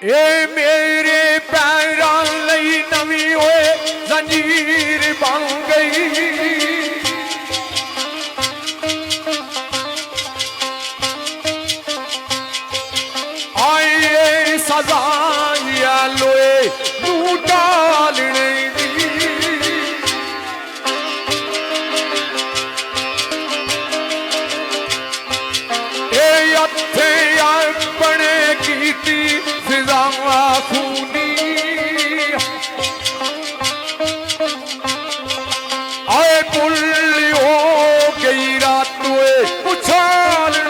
ए मेरे पैरां लई नवी ओए जंजीर बन गई। आए सजा या लोए नू डालने दी। ए अथे अपने कीती फिजावा खूनी। आए पुल हो गई रात उछाल।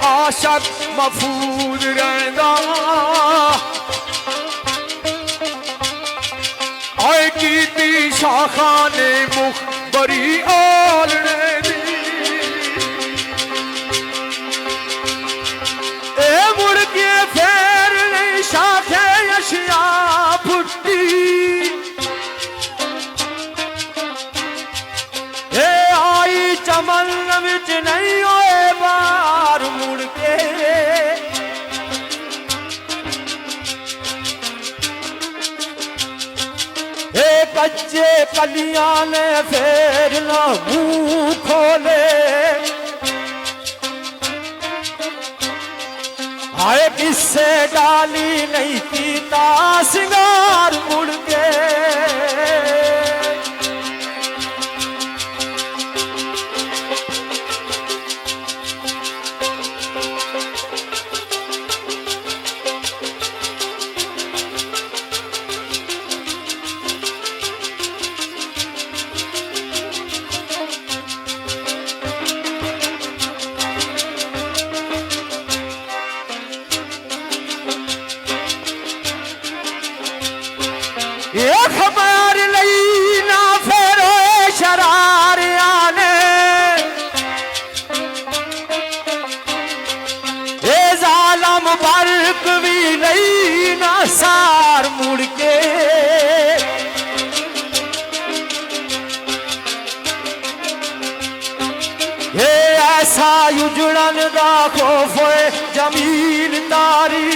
आशक महफूज रहंदा। आए कीती शाखा ने मुखबरी आलने दी। ए मुड़ के फेर नहीं शाखे अशिया फुटी। ए आई चमन विच नहीं होए बार मुड़ के। ए कच्चे कलियां ने फेर ना मुंह खोले। आए किससे डाली नहीं कीता सिंगार मुड़ के। ये खबर लई ना फेरो शरारिया ने। ये जालम बर्क भी लई ना सार मुड़ के। ये ऐसा उजड़न दा खौफ जमीनदारी।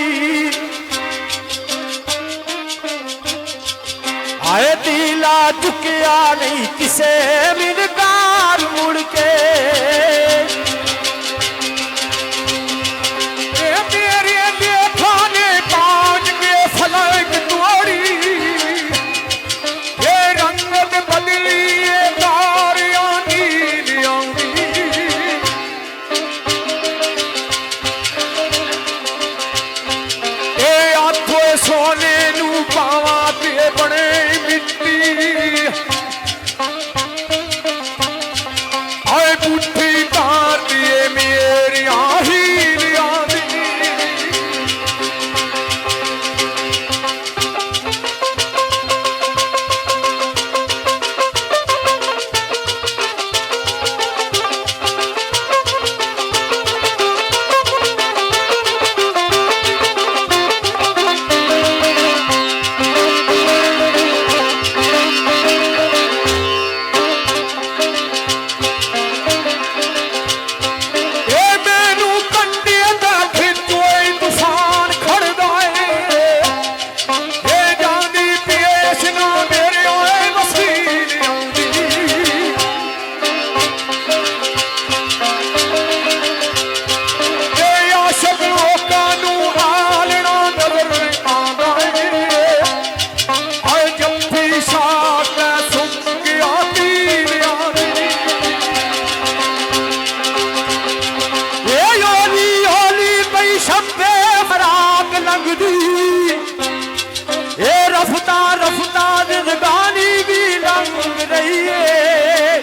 आए दिला चुकिया नहीं किसे मिनकार मुड़ के। मेरे खाने पाँच के फलक तोड़ी। ये रंगत बदली ये तारियां नील आउंदी। ए आथो सोने नू पावा ते बने मिट्टी। ਮੰਗ ਰਹੀ ਏ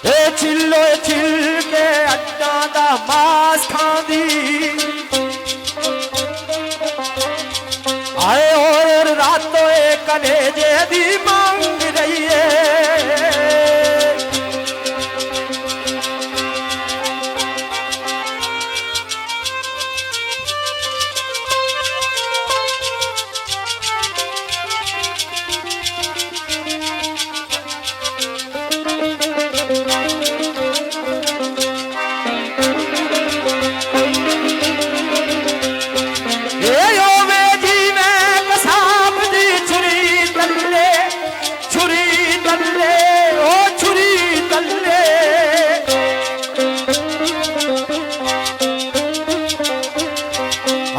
ਇਹ ਛਿੱਲੋ ਛਿੱਲ ਕੇ ਅੱਡਾਂ ਦਾ ਮਾਸ ਖਾਂਦੀ ਆਏ ਹੋਰ ਰਾਤੋਂ ਇਹ ਕਲੇਜੇ ਦੀ ਮੰਗ ਰਹੀ ਏ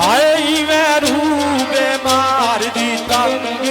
ਆਈ ਮੈਂ ਰੂਹ ਬੇਮਾਰ ਦੀ ਤੰਗ